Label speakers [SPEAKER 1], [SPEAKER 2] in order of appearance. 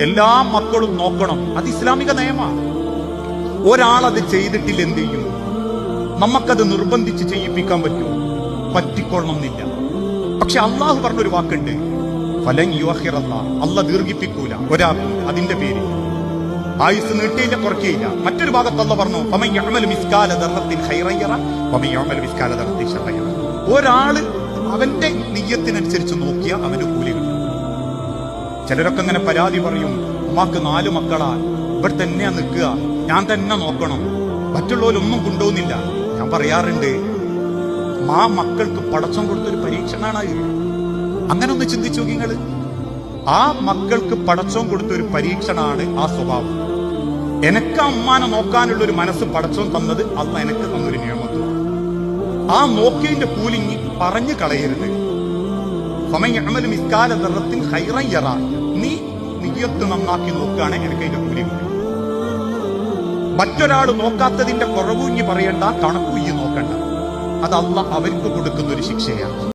[SPEAKER 1] എല്ലാ മക്കളും നോക്കണം. അത് ഇസ്ലാമിക നിയമമാണ്. ഒരാളത് ചെയ്തിട്ടില്ല എന്ത് ചെയ്യും? നമുക്കത് നിർബന്ധിച്ച് ചെയ്യിപ്പിക്കാൻ പറ്റുമോ? പറ്റിക്കൊള്ളണമെന്നില്ല. പക്ഷെ അള്ളാഹു പറഞ്ഞൊരു വാക്കുണ്ട്, ഫലൻ യുഅഖിറല്ലാ, അള്ളാഹ് ദീർഘിപ്പിക്കൂല ഒരാൾക്ക് അതിന്റെ പേര്. ആയുസ് നീട്ടിയില്ല, കുറയ്ക്കുകയില്ല. മറ്റൊരു ഭാഗത്ത് അള്ളാഹ് പറഞ്ഞു, ഫമൻ യഅമൽ മിസ്കാല ദർറത്തിൻ ഖൈറൻ യറ വമൻ യഅമൽ മിസ്കാല ദർറത്തിൻ ശർറൻ യറ. ഒരാള് അവന്റെ നിയ്യത്തിനനുസരിച്ച് നോക്കിയാൽ അവന് കൂലി കിട്ടും. ചിലരൊക്കെ അങ്ങനെ പരാതി പറയും, ഉമ്മാക്ക് 4 മക്കളാ, ഇവിടെ തന്നെയാ നിൽക്കുക, ഞാൻ തന്നെ നോക്കണം, മറ്റുള്ളവരൊന്നും കൊണ്ടുപോകുന്നില്ല. ഞാൻ പറയാറുണ്ട്, ആ മക്കൾക്ക് പടച്ചോൻ കൊടുത്തൊരു പരീക്ഷണമാണ്. അങ്ങനെ ഒന്ന് ചിന്തിച്ചു നിങ്ങള്. ആ മക്കൾക്ക് പടച്ചോൻ കൊടുത്തൊരു പരീക്ഷണമാണ് ആ സ്വഭാവം. എനക്ക് അമ്മാനെ നോക്കാനുള്ള ഒരു മനസ്സ് പടച്ചോൻ തന്നത് അല്ല എനിക്ക് തന്നൊരു നിയമത്വം. ആ നോക്കിയതിന്റെ കൂലിങ്ങി പറഞ്ഞു കളയരുത്. ഫമൻ യഅമൽ മിസ്കാല ദർറത്തിൻ ഖൈറൻ യറ, നീ നിയ്യത്ത് നന്നാക്കി നോക്കുകയാണെങ്കിൽ എനിക്ക് അതിന്റെ കൂലി കിട്ടും. മറ്റൊരാൾ നോക്കാത്തതിന്റെ കുറവ് ഇനി പറയണ്ട, കണക്കു ഈ നോക്കണ്ട. അത് അള്ളാഹ് അവർക്ക് കൊടുക്കുന്ന ഒരു ശിക്ഷയാണ്.